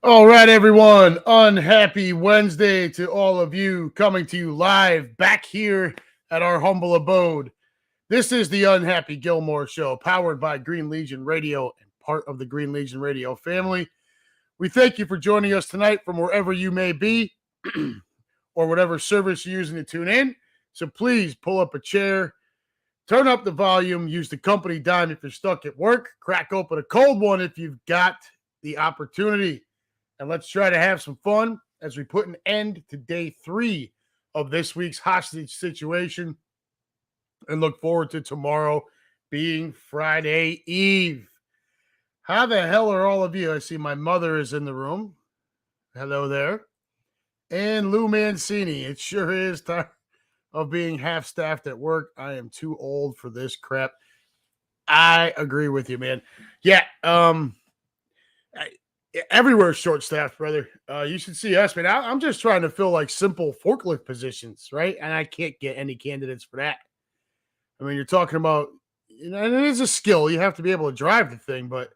All right, everyone. Unhappy Wednesday to all of you, coming to you live back here at our humble abode. This is the Unhappy Gilmore Show, powered by Green Legion Radio and part of the Green Legion Radio family. We thank you for joining us tonight from wherever you may be or whatever service you're using to tune in. So please pull up a chair, turn up the volume, use the company dime if you're stuck at work, crack open a cold one if you've got the opportunity. And let's try to have some fun as we put an end to day 3 of this week's hostage situation and look forward to tomorrow being Friday Eve. How the hell are all of you? I see my mother is in the room. Hello there. And Lou Mancini. It sure is time of being half-staffed at work. I am too old for this crap. I agree with you, man. Yeah, everywhere's short-staffed, brother. You should see us, man. I'm just trying to fill like simple forklift positions, right? And I can't get any candidates for that. I mean, you're talking about, and it is a skill. You have to be able to drive the thing, but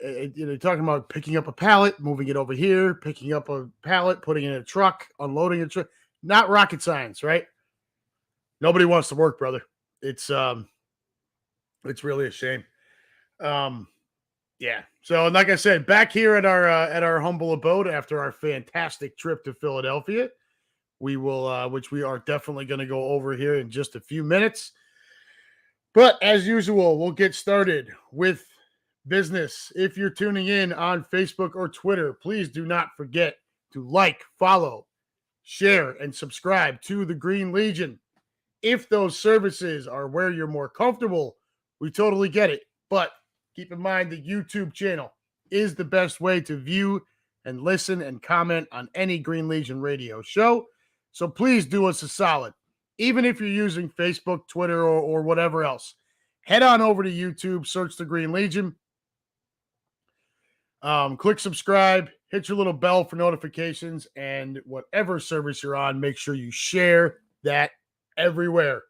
you're talking about picking up a pallet, moving it over here, picking up a pallet, putting it in a truck, unloading a truck. Not rocket science, right? Nobody wants to work, brother. It's really a shame. Yeah. So, like I said, back here at our humble abode after our fantastic trip to Philadelphia, we will, which we are definitely going to go over here in just a few minutes. But as usual, we'll get started with business. If you're tuning in on Facebook or Twitter, please do not forget to like, follow, share, and subscribe to the Green Legion. If those services are where you're more comfortable, we totally get it. But keep in mind the YouTube channel is the best way to view and listen and comment on any Green Legion radio show. So please do us a solid. Even if you're using Facebook, Twitter, or whatever else, head on over to YouTube, search the Green Legion. Click subscribe, hit your little bell for notifications, and whatever service you're on, make sure you share that everywhere.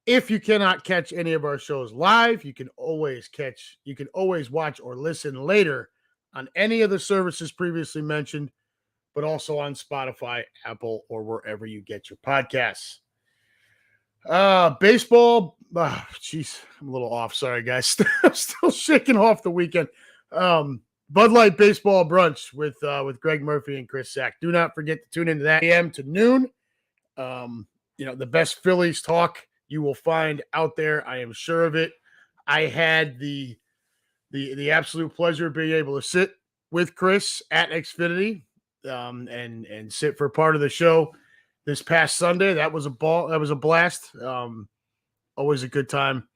If you cannot catch any of our shows live, you can always watch or listen later on any of the services previously mentioned, but also on Spotify, Apple, or wherever you get your podcasts. Baseball, jeez, I'm a little off. Sorry, guys. I'm still shaking off the weekend. Bud Light Baseball Brunch with Greg Murphy and Chris Sack. Do not forget to tune into that AM to noon. The best Phillies talk you will find out there. I am sure of it. I had the absolute pleasure of being able to sit with Chris at Xfinity and sit for part of the show this past Sunday. That was a blast. Always a good time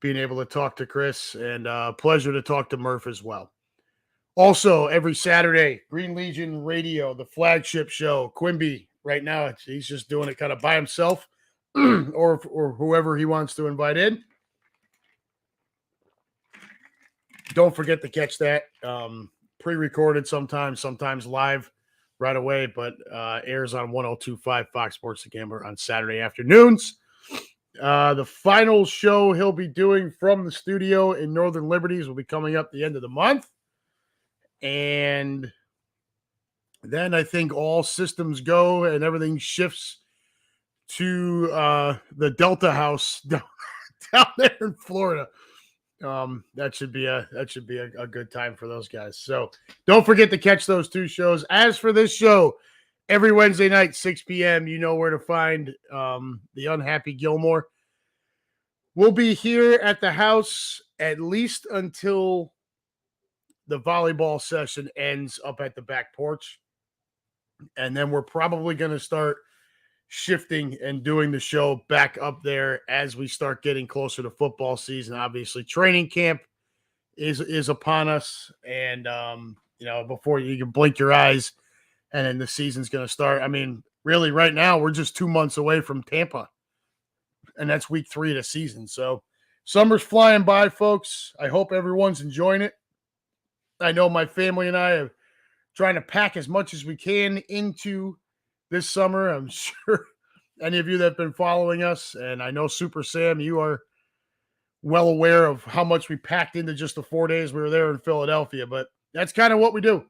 being able to talk to Chris, and pleasure to talk to Murph as well. Also, every Saturday, Green Legion Radio, the flagship show. Quimby, right now, he's just doing it kind of by himself. or whoever he wants to invite in. Don't forget to catch that. Pre-recorded sometimes live right away, but airs on 102.5 Fox Sports The Gambler on Saturday afternoons. The final show he'll be doing from the studio in Northern Liberties will be coming up the end of the month. And Then I think all systems go and everything shifts to the Delta House down there in Florida. That should be a good time for those guys. So don't forget to catch those two shows. As for this show, every Wednesday night, 6 p.m., you know where to find the Unhappy Gilmore. We'll be here at the house at least until the volleyball session ends up at the back porch. And then we're probably going to start shifting and doing the show back up there as we start getting closer to football season. Obviously, training camp is upon us, and before you can blink your eyes, and then the season's going to start. I mean, really, right now we're just 2 months away from Tampa, and that's week 3 of the season. So summer's flying by, folks. I hope everyone's enjoying it. I know my family and I are trying to pack as much as we can into this summer. I'm sure any of you that have been following us, and I know Super Sam, you are well aware of how much we packed into just the 4 days we were there in Philadelphia, but that's kind of what we do.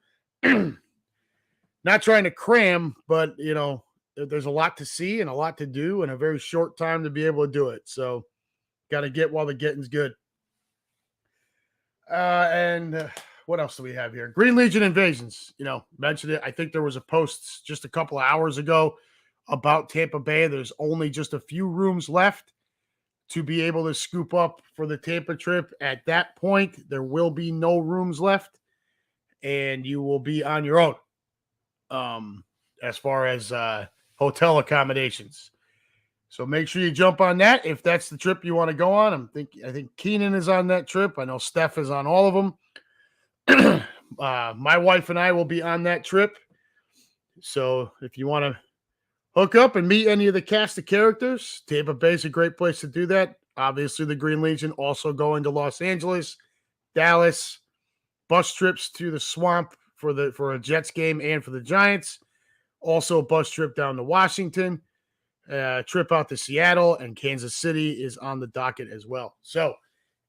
Not trying to cram, but there's a lot to see and a lot to do in a very short time to be able to do it. So got to get while the getting's good. What else do we have here? Green Legion Invasions, mentioned it. I think there was a post just a couple of hours ago about Tampa Bay. There's only just a few rooms left to be able to scoop up for the Tampa trip. At that point, there will be no rooms left, and you will be on your own as far as hotel accommodations. So make sure you jump on that if that's the trip you want to go on. I think Keenan is on that trip. I know Steph is on all of them. My wife and I will be on that trip. So if you want to hook up and meet any of the cast of characters, Tampa Bay is a great place to do that. Obviously, the Green Legion also going to Los Angeles, Dallas, bus trips to the Swamp for a Jets game and for the Giants. Also a bus trip down to Washington, trip out to Seattle, and Kansas City is on the docket as well. So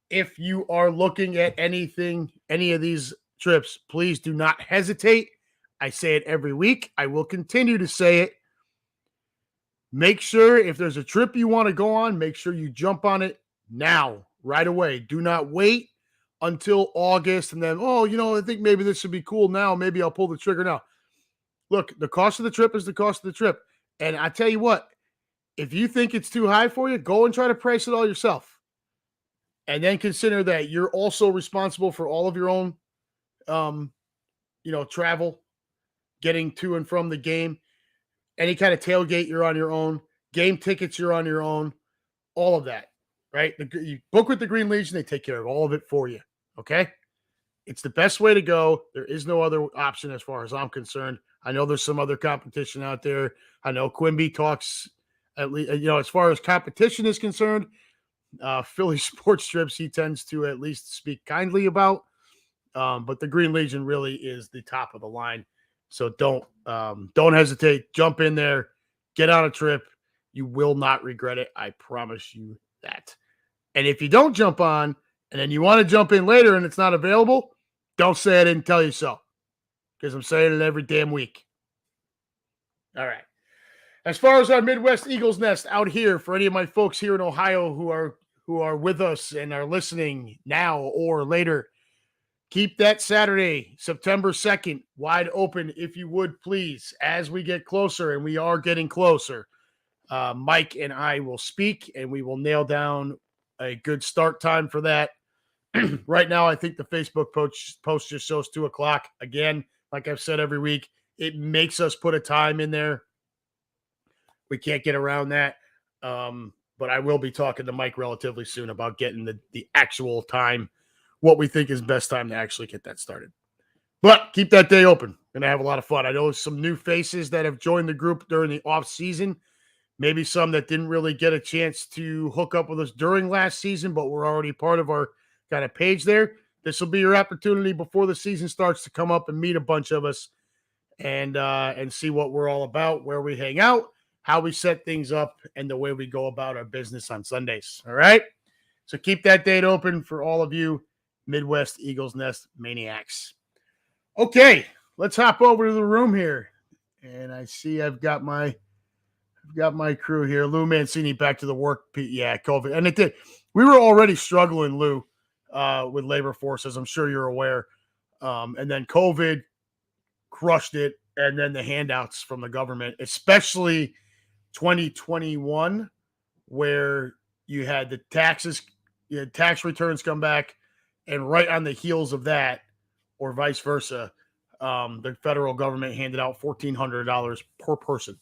if you are looking at any of these trips, please do not hesitate. I say it every week. I will continue to say it. Make sure if there's a trip you want to go on, make sure you jump on it now, right away. Do not wait until August and then, I think maybe this would be cool now. Maybe I'll pull the trigger now. Look, the cost of the trip is the cost of the trip. And I tell you what, if you think it's too high for you, go and try to price it all yourself. And then consider that you're also responsible for all of your own, travel, getting to and from the game. Any kind of tailgate, you're on your own. Game tickets, you're on your own. All of that, right? You book with the Green Legion, they take care of all of it for you, okay? It's the best way to go. There is no other option as far as I'm concerned. I know there's some other competition out there. I know Quimby talks, at least, as far as competition is concerned, Philly sports trips, he tends to at least speak kindly about. But the Green Legion really is the top of the line. So don't hesitate. Jump in there. Get on a trip. You will not regret it. I promise you that. And if you don't jump on and then you want to jump in later and it's not available, don't say I didn't tell you so, because I'm saying it every damn week. All right. As far as our Midwest Eagles Nest out here, for any of my folks here in Ohio who are with us and are listening now or later, keep that Saturday, September 2nd, wide open, if you would, please. As we get closer, and we are getting closer, Mike and I will speak, and we will nail down a good start time for that. Right now, I think the Facebook post just shows 2 o'clock. Again, like I've said every week, it makes us put a time in there. We can't get around that. But I will be talking to Mike relatively soon about getting the actual time, what we think is best time to actually get that started. But keep that day open. Going to have a lot of fun. I know some new faces that have joined the group during the off season. Maybe some that didn't really get a chance to hook up with us during last season, but were already part of our kind of page there. This will be your opportunity before the season starts to come up and meet a bunch of us and see what we're all about, where we hang out, how we set things up, and the way we go about our business on Sundays. All right? So keep that date open for all of you Midwest Eagles Nest maniacs. Okay, let's hop over to the room here. And I see I've got my crew here. Lou Mancini back to the work. Yeah, COVID. And it did. We were already struggling, Lou, with labor forces. I'm sure you're aware. And then COVID crushed it. And then the handouts from the government, especially 2021, where you had the taxes, you had tax returns come back. And right on the heels of that, or vice versa, the federal government handed out $1,400 per person.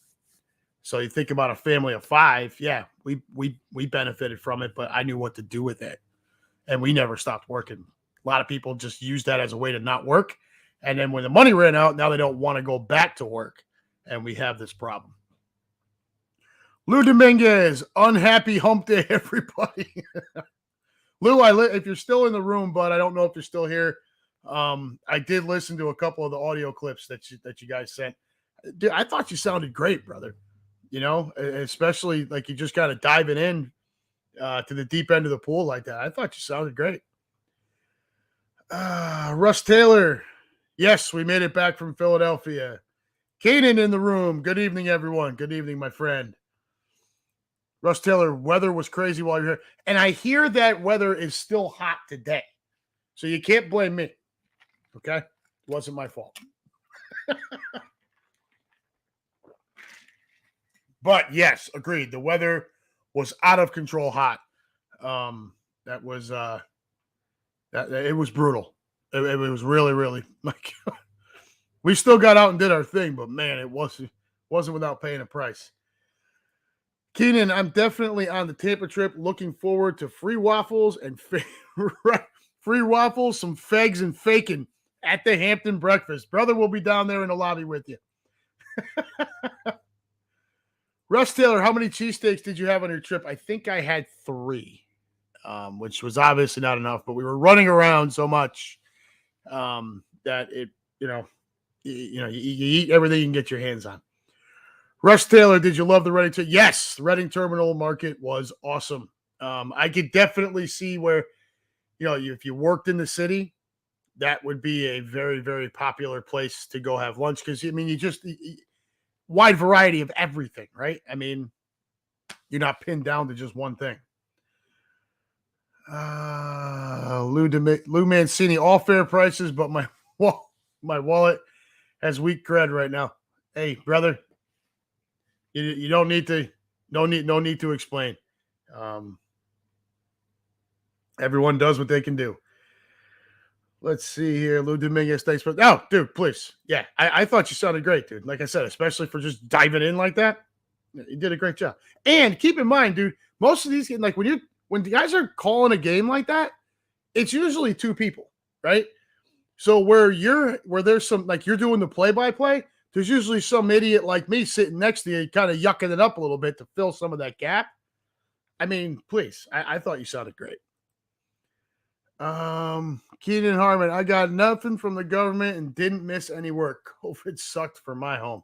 So you think about a family of 5, yeah, we benefited from it, but I knew what to do with it. And we never stopped working. A lot of people just use that as a way to not work. And then when the money ran out, now they don't want to go back to work. And we have this problem. Lou Dominguez, unhappy hump day, everybody. Lou, if you're still in the room, but I don't know if you're still here. I did listen to a couple of the audio clips that you guys sent. Dude, I thought you sounded great, brother. You know, especially like you just kind of diving in to the deep end of the pool like that. I thought you sounded great. Russ Taylor. Yes, we made it back from Philadelphia. Kanan in the room. Good evening, everyone. Good evening, my friend. Russ Taylor, weather was crazy while you're here. And I hear that weather is still hot today. So you can't blame me. Okay? It wasn't my fault. But yes, agreed. The weather was out of control hot. That was it was brutal. It was really, really like we still got out and did our thing, but man, it wasn't without paying a price. Keenan, I'm definitely on the Tampa trip. Looking forward to free waffles and free waffles, some fags and faking at the Hampton breakfast. Brother will be down there in the lobby with you. Russ Taylor, how many cheesesteaks did you have on your trip? I think I had 3, which was obviously not enough, but we were running around so much that it, you eat everything you can get your hands on. Russ Taylor, did you love the Reading Terminal? Yes, the Reading Terminal market was awesome. I could definitely see where, if you worked in the city, that would be a very, very popular place to go have lunch because, wide variety of everything, right? I mean, you're not pinned down to just one thing. Lou Mancini, all fair prices, but my wallet has weak cred right now. Hey, brother, you don't need to, no need to explain. Everyone does what they can do. Let's see here. Lou Dominguez, thanks for dude, please. Yeah, I thought you sounded great, dude. Like I said, especially for just diving in like that. You did a great job. And keep in mind, dude, most of these games, like when the guys are calling a game like that, it's usually 2 people, right? So where there's some, like you're doing the play-by-play, there's usually some idiot like me sitting next to you, kind of yucking it up a little bit to fill some of that gap. I mean, please, I thought you sounded great. Keenan Harmon, I got nothing from the government and didn't miss any work. COVID sucked for my home.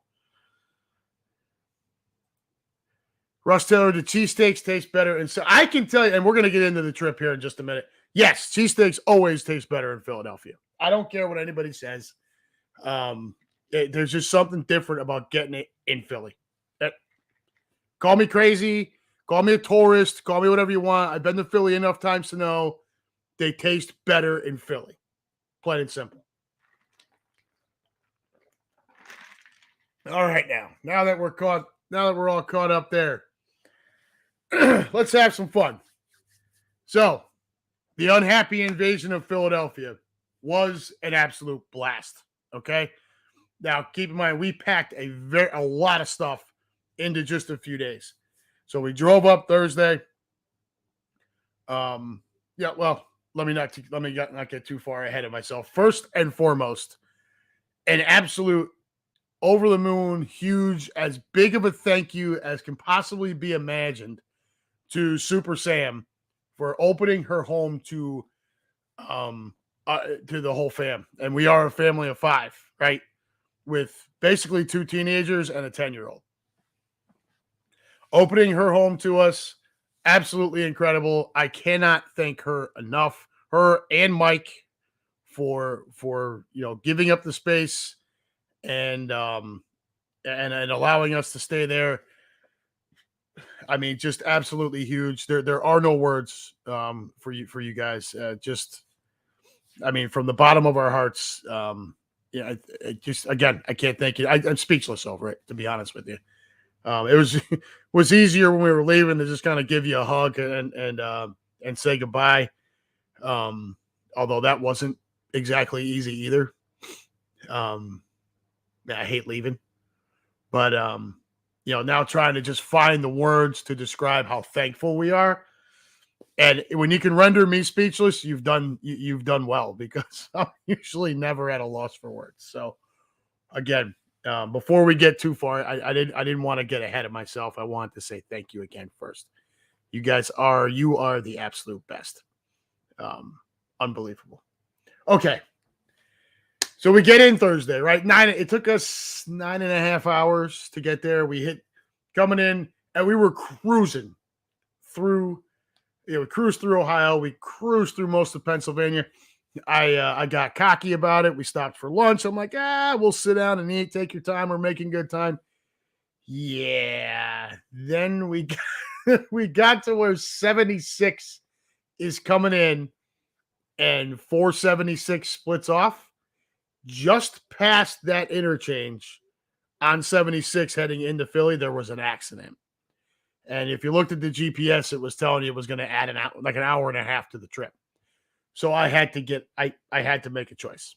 Russ Taylor, the cheesesteaks taste better. And so I can tell you, and we're going to get into the trip here in just a minute. Yes, cheesesteaks always taste better in Philadelphia. I don't care what anybody says. There's just something different about getting it in Philly. Call me crazy. Call me a tourist. Call me whatever you want. I've been to Philly enough times to know they taste better in Philly. Plain and simple. All right, now that we're all caught up there, let's have some fun. So, the unhappy invasion of Philadelphia was an absolute blast. Okay. Now, keep in mind, we packed a lot of stuff into just a few days. So we drove up Thursday. Let me not get too far ahead of myself. First and foremost, an absolute over the moon, huge, as big of a thank you as can possibly be imagined to Super Sam for opening her home to the whole fam. And we are a family of 5, right? With basically 2 teenagers and a 10-year-old. Opening her home to us, absolutely incredible. I cannot thank her enough. Her and Mike for giving up the space and allowing us to stay there. I mean, just absolutely huge. There are no words for you guys. I mean, from the bottom of our hearts. Yeah, just again, I can't thank you. I'm speechless over it, to be honest with you. It was was easier when we were leaving to just kind of give you a hug and say goodbye. Um, Although that wasn't exactly easy either. I hate leaving, but now trying to just find the words to describe how thankful we are. And when you can render me speechless, you've done well, because I'm usually never at a loss for words. So again, before we get too far, I didn't want to get ahead of myself. I wanted to say thank you again first. You are the absolute best. Unbelievable. Okay. So we get in Thursday, right? It took us 9.5 hours to get there. We hit coming in, and we were cruising through. We cruised through Ohio. We cruised through most of Pennsylvania. I got cocky about it. We stopped for lunch. I'm like, we'll sit down and eat. Take your time. We're making good time. Yeah. Then we got to where 76 is coming in, and 476 splits off. Just past that interchange on 76 heading into Philly, there was an accident. And if you looked at the GPS, it was telling you it was going to add an hour and a half to the trip. So I had to make a choice.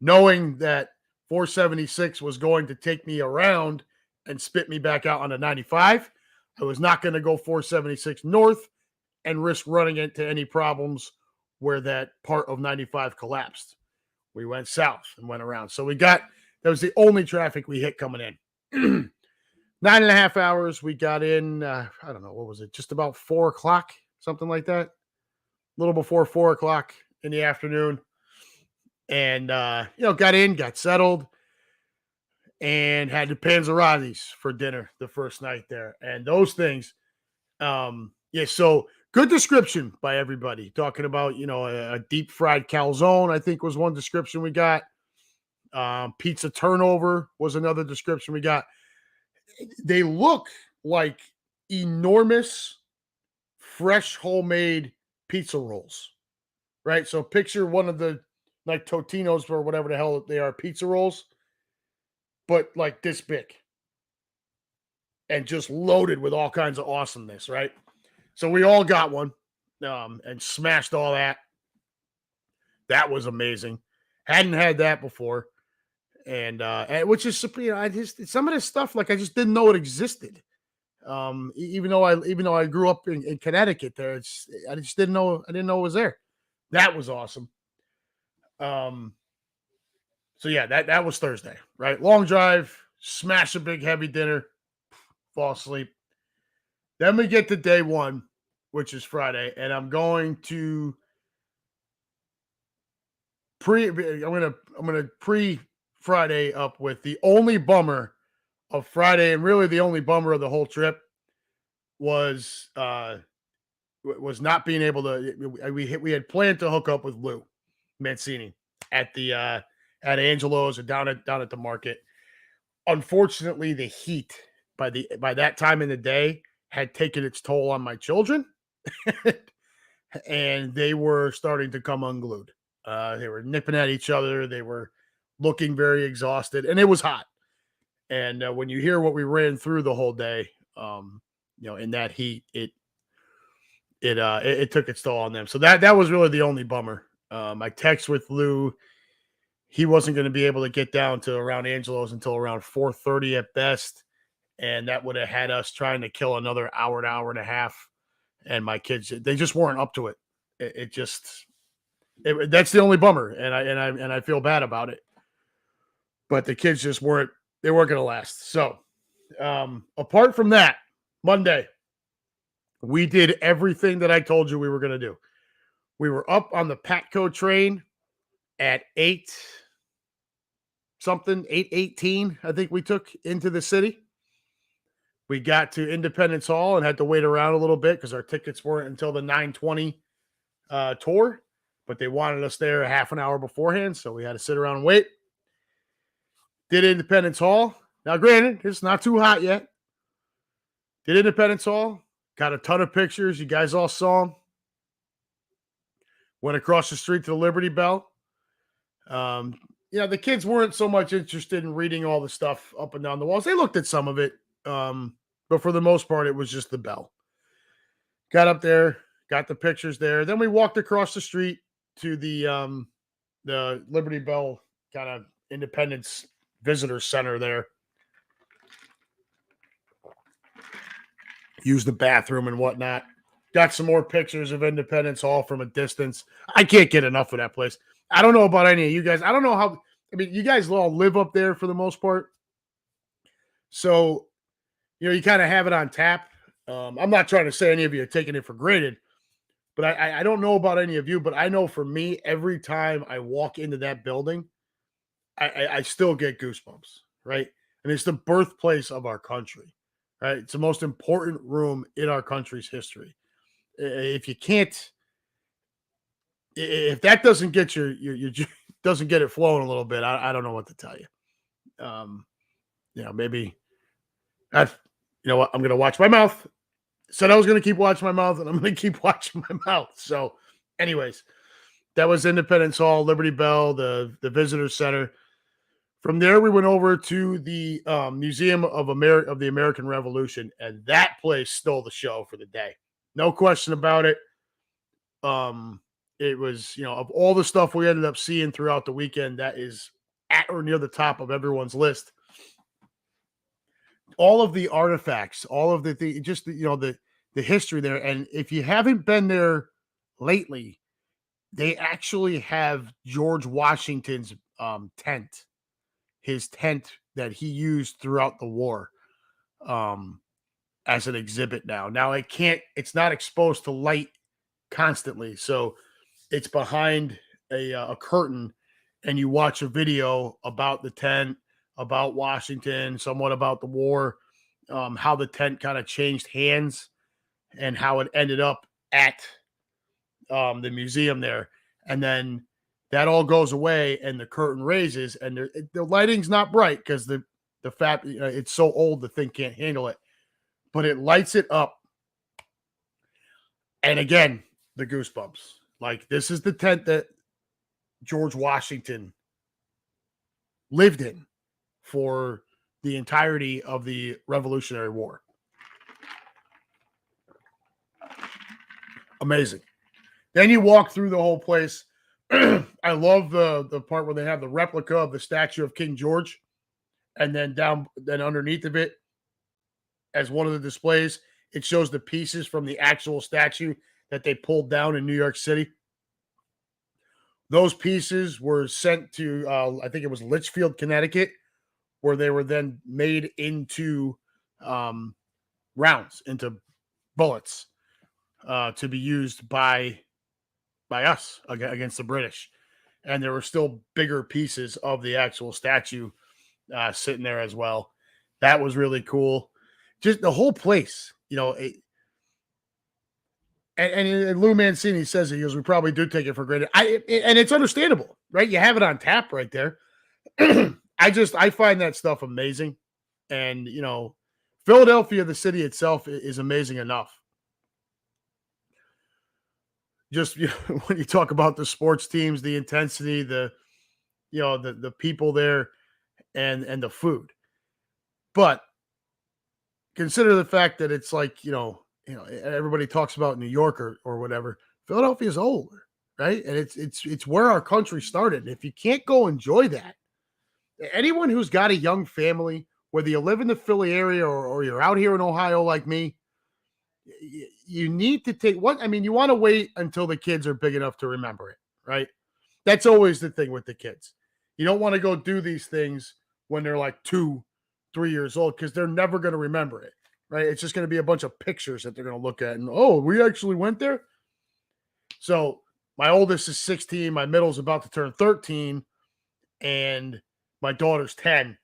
Knowing that 476 was going to take me around and spit me back out on a 95, I was not going to go 476 north and risk running into any problems where that part of 95 collapsed. We went south and went around. So that was the only traffic we hit coming in. 9.5 hours. We got in, I don't know, what was it? Just about 4:00, something like that. A little before 4:00 in the afternoon. And, got in, got settled, and had the panzerottis for dinner the first night there. And those things, so good description by everybody, talking about, a deep fried calzone, I think was one description we got. Pizza turnover was another description we got. They look like enormous, fresh, homemade pizza rolls, right? So picture one of the like Totinos or whatever the hell they are, pizza rolls, but like this big and just loaded with all kinds of awesomeness, right? So we all got one and smashed all that. That was amazing. Hadn't had that before. And which is, I just, some of this stuff, like, I just didn't know it existed. Even though I grew up in Connecticut there, I just didn't know it was there. That was awesome. So yeah, that was Thursday, right? Long drive, smash a big heavy dinner, fall asleep. Then we get to day one, which is Friday, and I'm going to I'm gonna pre Friday up with the only bummer of Friday, and really the only bummer of the whole trip was not being able to. We had planned to hook up with Lou Mancini at the at Angelo's or down at the market. Unfortunately, the heat by that time in the day had taken its toll on my children, and they were starting to come unglued. They were nipping at each other. They were looking very exhausted, and it was hot. And when you hear what we ran through the whole day, in that heat, it took its toll on them. So that was really the only bummer. I text with Lou. He wasn't going to be able to get down to around Angelo's until around 4:30 at best, and that would have had us trying to kill another hour, an hour and a half. And my kids, they just weren't up to it. That's the only bummer, and I feel bad about it. But the kids just weren't going to last. So, apart from that, Monday, we did everything that I told you we were going to do. We were up on the Patco train at 8:18, I think we took into the city. We got to Independence Hall and had to wait around a little bit because our tickets weren't until the 9:20 tour, but they wanted us there a half an hour beforehand, so we had to sit around and wait. Did Independence Hall. Now, granted, it's not too hot yet. Did Independence Hall. Got a ton of pictures. You guys all saw them. Went across the street to the Liberty Bell. The kids weren't so much interested in reading all the stuff up and down the walls. They looked at some of it, but for the most part, it was just the bell. Got up there, got the pictures there. Then we walked across the street to the Liberty Bell kind of Independence Visitor Center there. Used the bathroom and whatnot. Got some more pictures of Independence Hall from a distance. I can't get enough of that place. I don't know about any of you guys. I don't know how. I mean, you guys all live up there for the most part. So, you kind of have it on tap. I'm not trying to say any of you are taking it for granted, but I don't know about any of you, but I know for me, every time I walk into that building, I still get goosebumps, right? And it's the birthplace of our country, right? It's the most important room in our country's history. If you can't, if that doesn't get your doesn't get it flowing a little bit, I don't know what to tell you. Maybe you know what? I'm going to watch my mouth. Said I was going to keep watching my mouth, and I'm going to keep watching my mouth. So, anyways, that was Independence Hall, Liberty Bell, the Visitor Center. From there, we went over to the Museum of the American Revolution, and that place stole the show for the day. No question about it. It was, of all the stuff we ended up seeing throughout the weekend, that is at or near the top of everyone's list. All of the artifacts, all of the history there. And if you haven't been there lately, they actually have George Washington's tent, his tent that he used throughout the war, as an exhibit now. Now it's not exposed to light constantly. So it's behind a curtain, and you watch a video about the tent, about Washington, somewhat about the war, how the tent kind of changed hands and how it ended up at the museum there. And then that all goes away and the curtain raises, and the lighting's not bright because the fact, it's so old, the thing can't handle it, but it lights it up. And again, the goosebumps. Like, this is the tent that George Washington lived in for the entirety of the Revolutionary War. Amazing. Then you walk through the whole place. I love the part where they have the replica of the statue of King George, and then underneath of it, as one of the displays, it shows the pieces from the actual statue that they pulled down in New York City. Those pieces were sent to, I think it was Litchfield, Connecticut, where they were then made into rounds, into bullets, to be used by us against the British. And there were still bigger pieces of the actual statue sitting there as well. That was really cool. Just the whole place, and Lou Mancini says he goes, we probably do take it for granted. And it's understandable, right? You have it on tap right there. I find that stuff amazing. And, Philadelphia, the city itself, is amazing enough. Just, when you talk about the sports teams, the intensity, the people there, and the food. But consider the fact that it's like, everybody talks about New York or whatever. Philadelphia is old, right? And it's where our country started. If you can't go enjoy that, anyone who's got a young family, whether you live in the Philly area or you're out here in Ohio like me, you need to you want to wait until the kids are big enough to remember it, right? That's always the thing with the kids. You don't want to go do these things when they're like 2-3 years old, because they're never going to remember it, right? It's just going to be a bunch of pictures that they're going to look at and, oh, we actually went there. So my oldest is 16, my middle's about to turn 13, and my daughter's 10.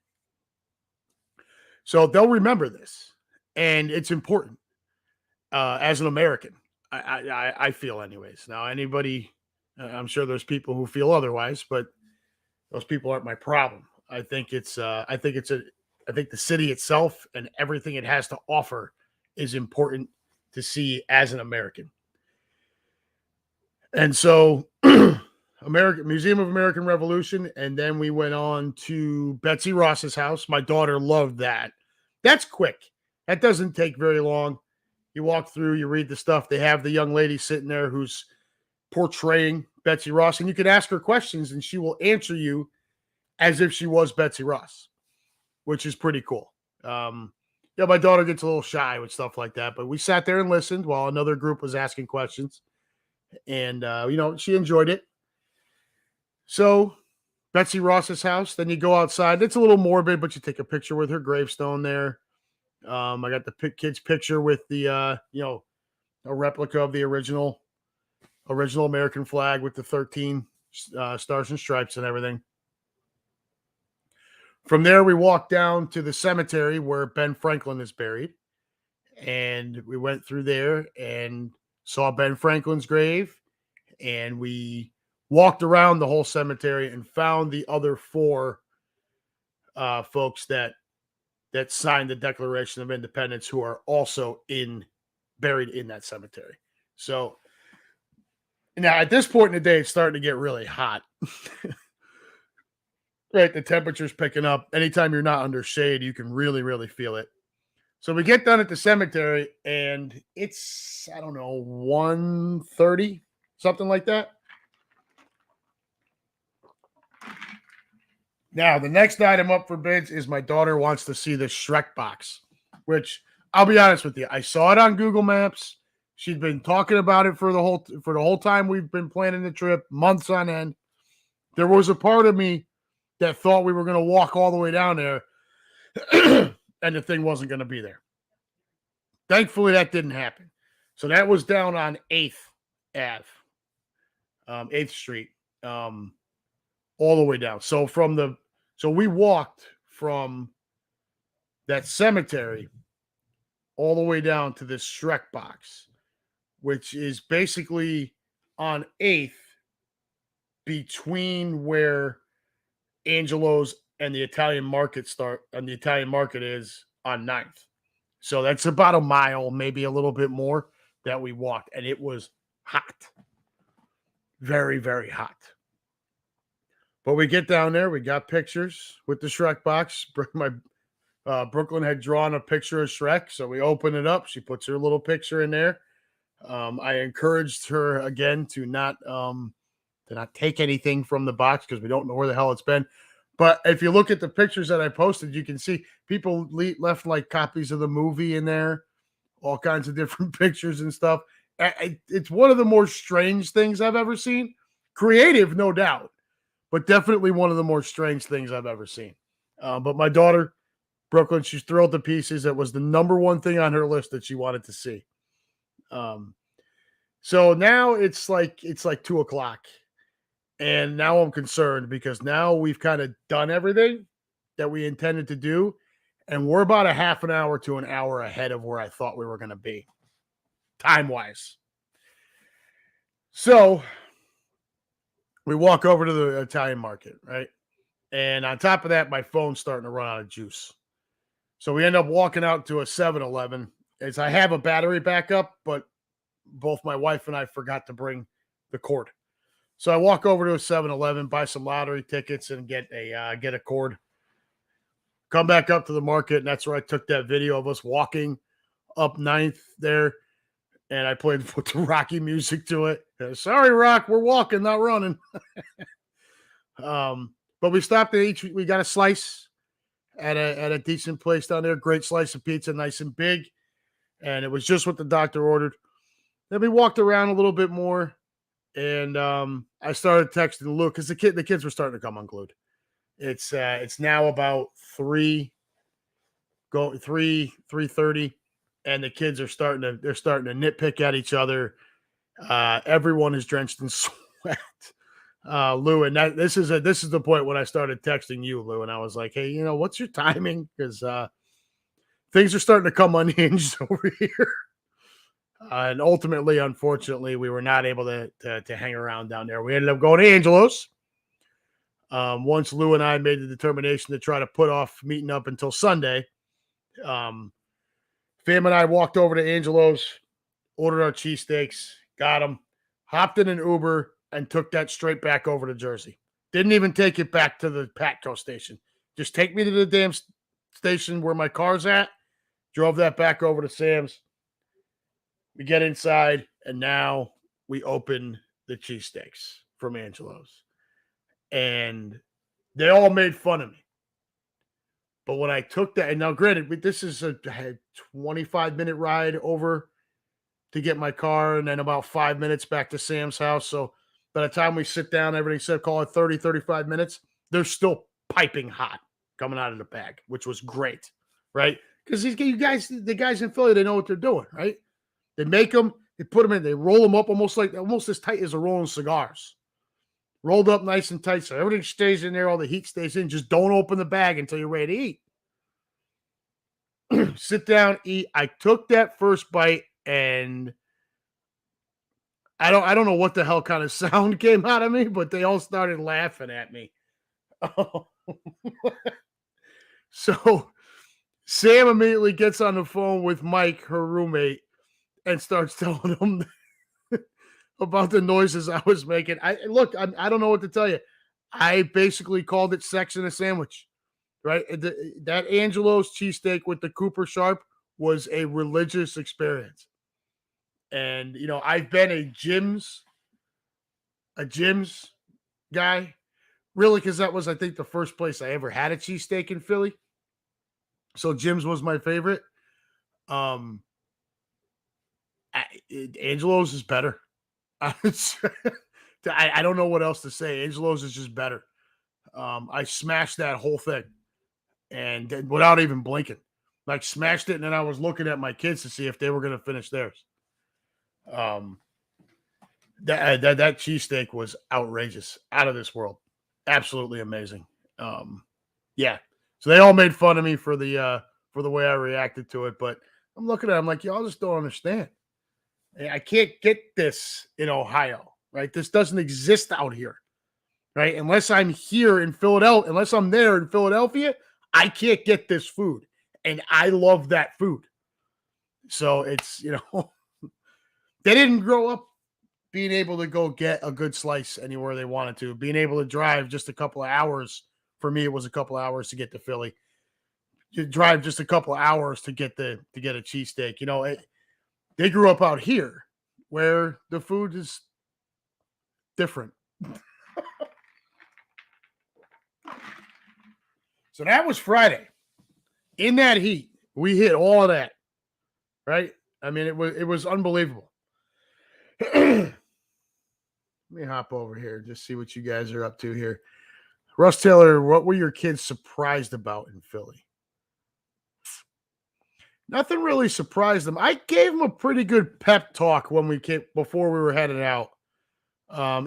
So they'll remember this, and it's important as an American. I feel, anyways. Now, anybody, I'm sure there's people who feel otherwise, but those people aren't my problem. I think I think the city itself and everything it has to offer is important to see as an American. And so American Museum of American Revolution, and then we went on to Betsy Ross's house. My daughter loved that. That's quick. That doesn't take very long. You walk through, you read the stuff. They have the young lady sitting there who's portraying Betsy Ross, and you can ask her questions, and she will answer you as if she was Betsy Ross, which is pretty cool. Yeah, my daughter gets a little shy with stuff like that, but we sat there and listened while another group was asking questions, and she enjoyed it. So Betsy Ross's house. Then you go outside. It's a little morbid, but you take a picture with her gravestone there. I got the kid's picture with the a replica of the original American flag with the 13 stars and stripes and everything. From there, we walked down to the cemetery where Ben Franklin is buried, and we went through there and saw Ben Franklin's grave, and we walked around the whole cemetery and found the other four folks that signed the Declaration of Independence who are also buried in that cemetery. So now at this point in the day, it's starting to get really hot. Right, the temperature's picking up. Anytime you're not under shade, you can really, really feel it. So we get done at the cemetery, and it's, I don't know, 1:30, something like that. Now, the next item up for bids is my daughter wants to see the Shrek box, which I'll be honest with you, I saw it on Google Maps. She'd been talking about it for the whole time we've been planning the trip, months on end. There was a part of me that thought we were going to walk all the way down there and the thing wasn't going to be there. Thankfully, that didn't happen. So that was down on 8th Ave, 8th Street, all the way down. So we walked from that cemetery all the way down to this Shrek box, which is basically on 8th between where Angelo's and the Italian market start, and the Italian market is on 9th. So that's about a mile, maybe a little bit more that we walked, and it was hot. Very, very hot. But we get down there, we got pictures with the Shrek box. Brooklyn had drawn a picture of Shrek, so we open it up. She puts her little picture in there. I encouraged her again to not take anything from the box because we don't know where the hell it's been. But if you look at the pictures that I posted, you can see people left like copies of the movie in there, all kinds of different pictures and stuff. It's one of the more strange things I've ever seen. Creative, no doubt, but definitely one of the more strange things I've ever seen. But my daughter, Brooklyn, she's thrilled to pieces. That was the number one thing on her list that she wanted to see. So now it's like 2:00. And now I'm concerned because now we've kind of done everything that we intended to do. And we're about a half an hour to an hour ahead of where I thought we were going to be time-wise. So we walk over to the Italian market, right? And on top of that, my phone's starting to run out of juice. So we end up walking out to a 7-Eleven. As I have a battery backup, but both my wife and I forgot to bring the cord. So I walk over to a 7-Eleven, buy some lottery tickets, and get a cord. Come back up to the market, and that's where I took that video of us walking up 9th there, and I put the Rocky music to it. Sorry, Rock, we're walking, not running. But we stopped at each. We got a slice at a decent place down there. Great slice of pizza, nice and big, and it was just what the doctor ordered. Then we walked around a little bit more. And I started texting Luke because the kids were starting to come unglued. It's now about 3:30, and the kids are starting to nitpick at each other. Everyone is drenched in sweat. Lou, and this is the point when I started texting you, Lou, and I was like, hey, what's your timing? Because things are starting to come unhinged over here. And ultimately, unfortunately, we were not able to hang around down there. We ended up going to Angelo's. Once Lou and I made the determination to try to put off meeting up until Sunday, Fam and I walked over to Angelo's, ordered our cheesesteaks, got them, hopped in an Uber, and took that straight back over to Jersey. Didn't even take it back to the Patco station. Just take me to the damn station where my car's at. Drove that back over to Sam's. We get inside, and now we open the cheesesteaks from Angelo's. And they all made fun of me. But when I took that, and now granted, this is a 25-minute ride over to get my car, and then about 5 minutes back to Sam's house. So by the time we sit down, everything said, call it 30, 35 minutes. They're still piping hot coming out of the bag, which was great, right? Because the guys in Philly, they know what they're doing, right? They make them, they put them in, they roll them up almost as tight as a rolling cigars. Rolled up nice and tight, so everything stays in there, all the heat stays in. Just don't open the bag until you're ready to eat. Sit down, eat. I took that first bite, and I don't know what the hell kind of sound came out of me, but they all started laughing at me. So Sam immediately gets on the phone with Mike, her roommate, and starts telling him about the noises I was making. I don't know what to tell you. I basically called it sex in a sandwich, right? That Angelo's cheesesteak with the Cooper Sharp was a religious experience. And, I've been a Jim's guy, really, because that was, I think, the first place I ever had a cheesesteak in Philly. So Jim's was my favorite. Angelo's is better. I don't know what else to say. Angelo's is just better. I smashed that whole thing, and without even blinking, like smashed it. And then I was looking at my kids to see if they were going to finish theirs. That cheesesteak was outrageous, out of this world, absolutely amazing. Yeah. So they all made fun of me for the way I reacted to it, but I'm looking at it, I'm like, y'all just don't understand. I can't get this in Ohio, right? This doesn't exist out here, right? Unless I'm here in Philadelphia, unless I'm there in Philadelphia, I can't get this food. And I love that food. So it's, they didn't grow up being able to go get a good slice anywhere they wanted to, being able to drive just a couple of hours. For me, it was a couple of hours to get to Philly. You drive just a couple of hours to get a cheesesteak. They grew up out here where the food is different. So that was Friday. In that heat, we hit all of that, right? I mean, it was unbelievable. Let me hop over here, just see what you guys are up to here. Russ Taylor, what were your kids surprised about in Philly? Nothing really surprised them. I gave them a pretty good pep talk before we were headed out.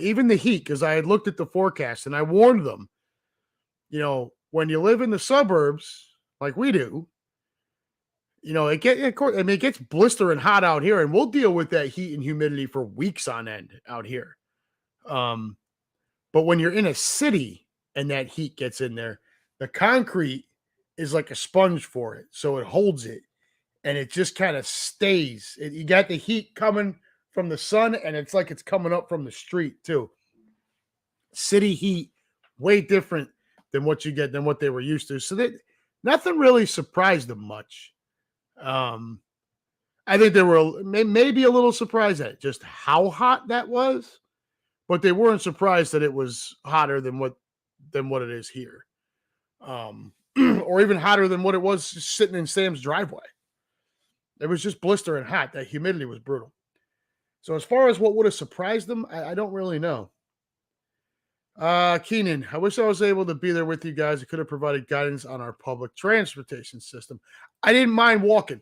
Even the heat, because I had looked at the forecast and I warned them, when you live in the suburbs like we do, it gets blistering hot out here, and we'll deal with that heat and humidity for weeks on end out here. But when you're in a city and that heat gets in there, the concrete is like a sponge for it, so it holds it. And it just kind of stays. You got the heat coming from the sun, and it's like it's coming up from the street too. City heat, way different than what they were used to. So nothing really surprised them much. I think they were maybe a little surprised at just how hot that was, but they weren't surprised that it was hotter than what it is here, or even hotter than what it was sitting in Sam's driveway. It was just blistering hot. That humidity was brutal. So as far as what would have surprised them, I don't really know. Keenan, I wish I was able to be there with you guys. I could have provided guidance on our public transportation system. I didn't mind walking.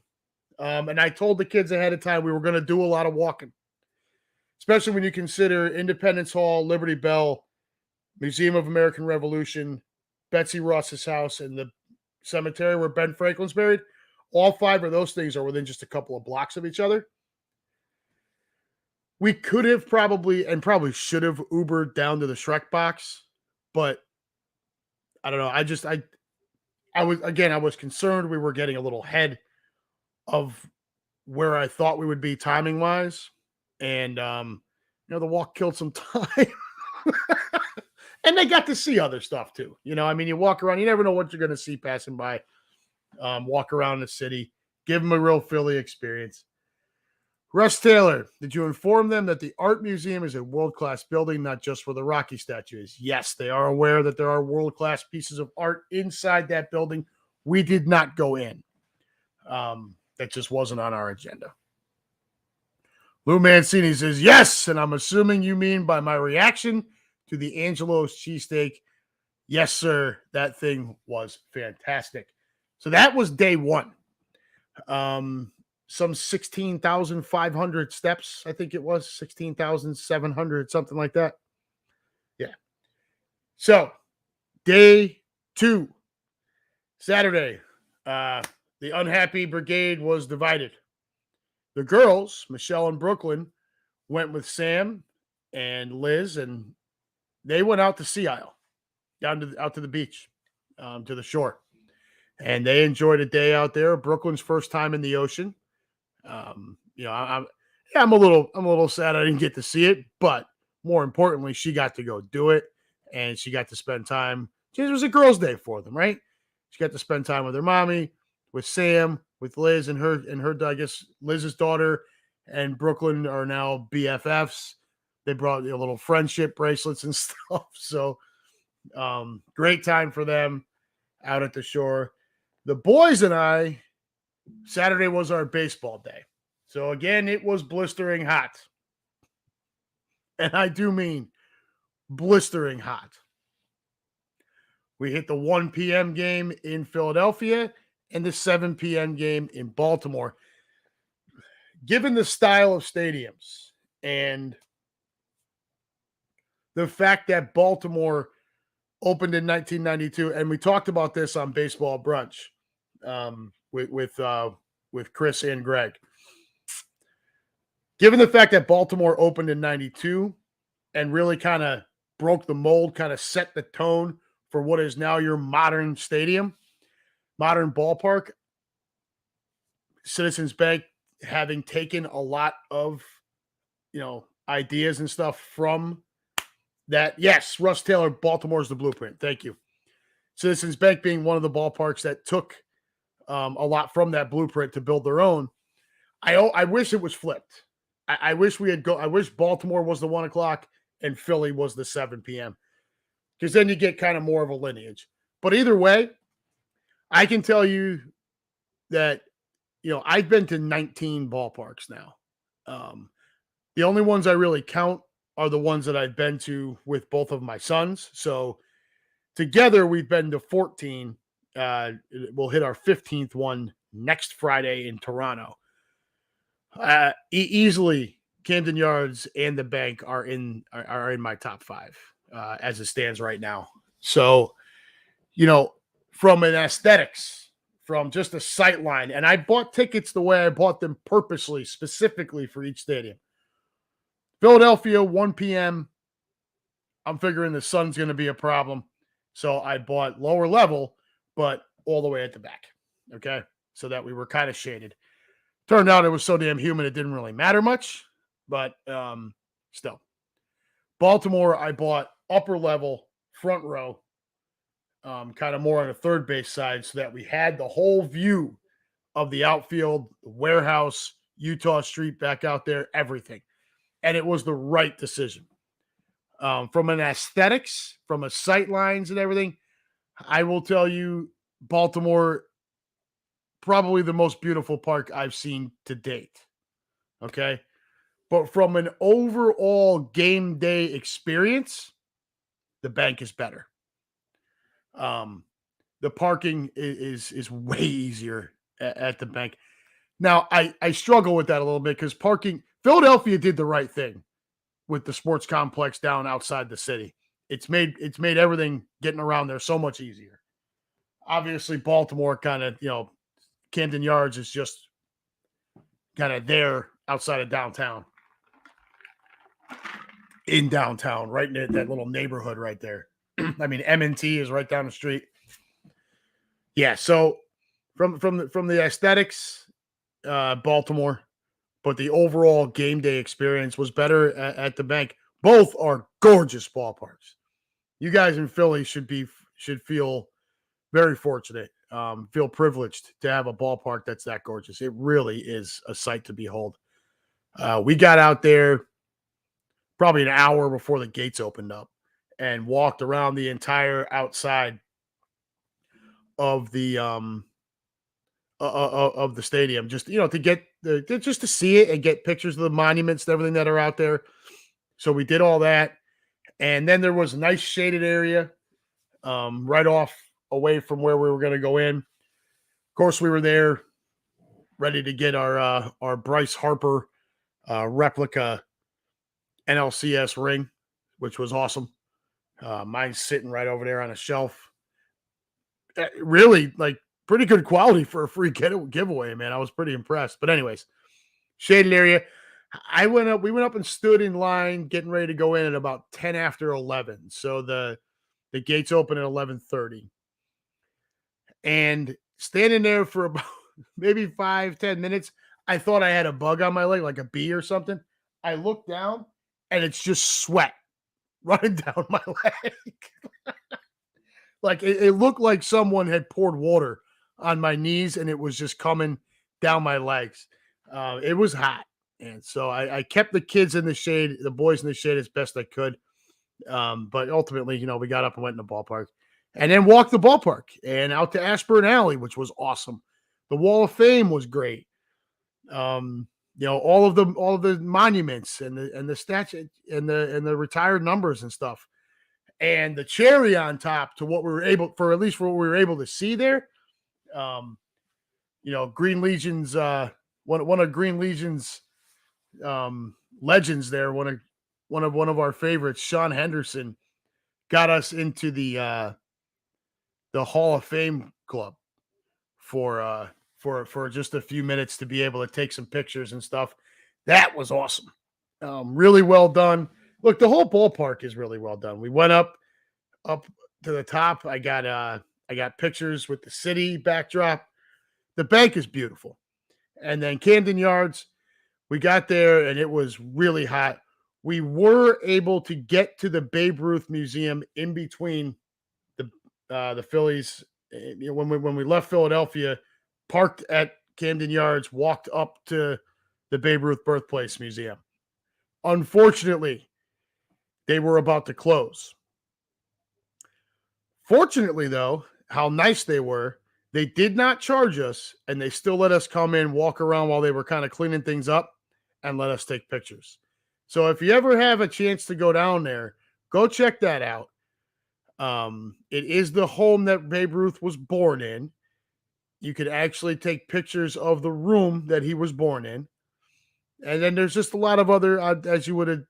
And I told the kids ahead of time we were going to do a lot of walking, especially when you consider Independence Hall, Liberty Bell, Museum of American Revolution, Betsy Ross's house, and the cemetery where Ben Franklin's buried. All 5 of those things are within just a couple of blocks of each other. We could have probably should have Ubered down to the Shrek box, but I don't know. I was concerned we were getting a little ahead of where I thought we would be timing wise. And, the walk killed some time. And they got to see other stuff too. I mean, you walk around, you never know what you're going to see passing by. Walk around the city, give them a real Philly experience. Russ Taylor, did you inform them that the art museum is a world-class building, not just where the Rocky statue is? Yes, they are aware that there are world-class pieces of art inside that building. We did not go in. That just wasn't on our agenda. Lou Mancini says, yes, and I'm assuming you mean by my reaction to the Angelo's cheesesteak. Yes, sir. That thing was fantastic. So that was day one. Some 16,500 steps, I think it was 16,700, something like that. Yeah. So day two, Saturday, the unhappy brigade was divided. The girls, Michelle and Brooklyn, went with Sam and Liz, and they went out to Sea Isle, out to the beach, to the shore, and they enjoyed a day out there. Brooklyn's first time in the ocean. I'm a little sad I didn't get to see it, but more importantly, she got to go do it, and she got to spend time. It was a girls' day for them, right? She got to spend time with her mommy, with Sam, with Liz, and her. I guess Liz's daughter and Brooklyn are now BFFs. They brought a little friendship bracelets and stuff. So, great time for them out at the shore. The boys and I, Saturday was our baseball day. So again, it was blistering hot. And I do mean blistering hot. We hit the 1 p.m. game in Philadelphia and the 7 p.m. game in Baltimore. Given the style of stadiums and the fact that Baltimore opened in 1992, and we talked about this on Baseball Brunch with Chris and Greg. Given the fact that Baltimore opened in 92 and really kind of broke the mold, kind of set the tone for what is now your modern stadium, modern ballpark, Citizens Bank having taken a lot of, ideas and stuff from that. Yes, Russ Taylor, Baltimore's the blueprint. Thank you. Citizens Bank being one of the ballparks that took a lot from that blueprint to build their own. I wish it was flipped. I wish I wish Baltimore was the 1 o'clock and Philly was the 7 p.m. because then you get kind of more of a lineage. But either way, I can tell you that, I've been to 19 ballparks now. The only ones I really count are the ones that I've been to with both of my sons. So together we've been to 14. We'll hit our 15th one next Friday in Toronto. Easily Camden Yards and the Bank are in my top 5 as it stands right now. So, from an aesthetics, from just a sight line, and I bought tickets the way I bought them purposely, specifically for each stadium. Philadelphia, 1 p.m. I'm figuring the sun's going to be a problem. So I bought lower level, but all the way at the back. Okay. So that we were kind of shaded. Turned out it was so damn humid, it didn't really matter much, but still. Baltimore, I bought upper level, front row, kind of more on the third base side so that we had the whole view of the outfield, the warehouse, Utah Street back out there, everything. And it was the right decision. From an aesthetics, from a sight lines and everything, I will tell you, Baltimore, probably the most beautiful park I've seen to date. Okay. But from an overall game day experience, the Bank is better. The parking is way easier at the Bank. Now, I struggle with that a little bit because Philadelphia did the right thing with the sports complex down outside the city. It's made everything getting around there so much easier. Obviously, Baltimore kind of, Camden Yards is just kind of there outside of downtown. In downtown, right in that little neighborhood right there. I mean, M&T is right down the street. Yeah, so from the aesthetics, Baltimore, but the overall game day experience was better at the bank. Both are gorgeous ballparks. You guys in Philly should feel very fortunate, feel privileged to have a ballpark that's that gorgeous. It really is a sight to behold. We got out there probably an hour before the gates opened up and walked around the entire outside of the of the stadium, just to get just to see it and get pictures of the monuments and everything that are out there. So we did all that, and then there was a nice shaded area right off away from where we were going to go in. Of course, we were there ready to get our Bryce Harper replica NLCS ring, which was awesome. Mine's sitting right over there on a shelf. Really, like, pretty good quality for a free giveaway, man. I was pretty impressed. But anyways, shaded area. We went up and stood in line, getting ready to go in at about 10 after 11. So the gates open at 11:30. And standing there for about maybe 5-10 minutes, I thought I had a bug on my leg, like a bee or something. I looked down and it's just sweat running down my leg. Like it looked like someone had poured water on my knees and it was just coming down my legs. It was hot. And so I kept the kids in the shade, the boys in the shade as best I could. But ultimately, we got up and went in the ballpark and then walked the ballpark and out to Ashburn Alley, which was awesome. The Wall of Fame was great. All of the monuments and the statue and the retired numbers and stuff. And the cherry on top to what we were able to see there. Green Legion's one of Green Legion's legends there, one of our favorites, Sean Henderson, got us into the Hall of Fame club for just a few minutes to be able to take some pictures and stuff. That was awesome. Really well done. Look, the whole ballpark is really well done. We went up to the top. I got pictures with the city backdrop. The bank is beautiful. And then Camden Yards, we got there and it was really hot. We were able to get to the Babe Ruth Museum in between the Phillies. When we left Philadelphia, parked at Camden Yards, walked up to the Babe Ruth Birthplace Museum. Unfortunately, they were about to close. Fortunately, though, how nice they were, they did not charge us, and they still let us come in, walk around while they were kind of cleaning things up, and let us take pictures. So if you ever have a chance to go down there, go check that out. It is the home that Babe Ruth was born in. You could actually take pictures of the room that he was born in. And then there's just a lot of other, as you would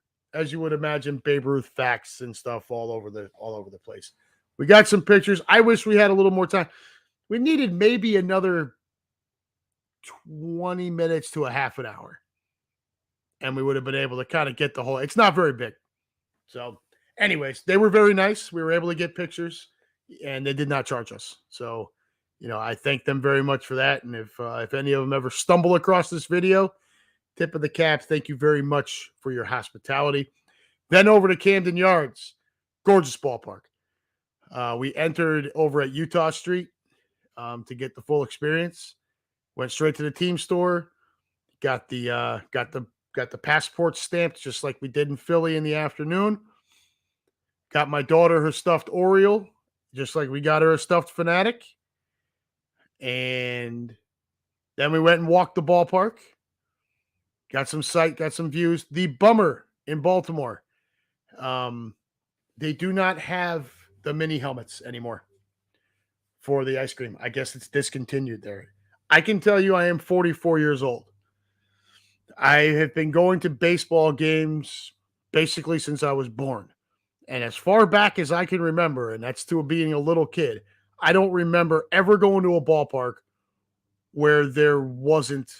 imagine, Babe Ruth facts and stuff all over the place. We got some pictures. I wish we had a little more time. We needed maybe another 20 minutes to a half an hour. And we would have been able to kind of get the whole, it's not very big. So anyways, they were very nice. We were able to get pictures and they did not charge us. So, I thank them very much for that. And if any of them ever stumble across this video, tip of the cap, thank you very much for your hospitality. Then over to Camden Yards, gorgeous ballpark. We entered over at Utah Street to get the full experience. Went straight to the team store, got the passport stamped just like we did in Philly in the afternoon. Got my daughter her stuffed Oriole, just like we got her a stuffed Fanatic. And then we went and walked the ballpark. Got some sight, got some views. The bummer in Baltimore, they do not have the mini helmets anymore for the ice cream. I guess it's discontinued there. I can tell you I am 44 years old. I have been going to baseball games basically since I was born. And as far back as I can remember, and that's to being a little kid, I don't remember ever going to a ballpark where there wasn't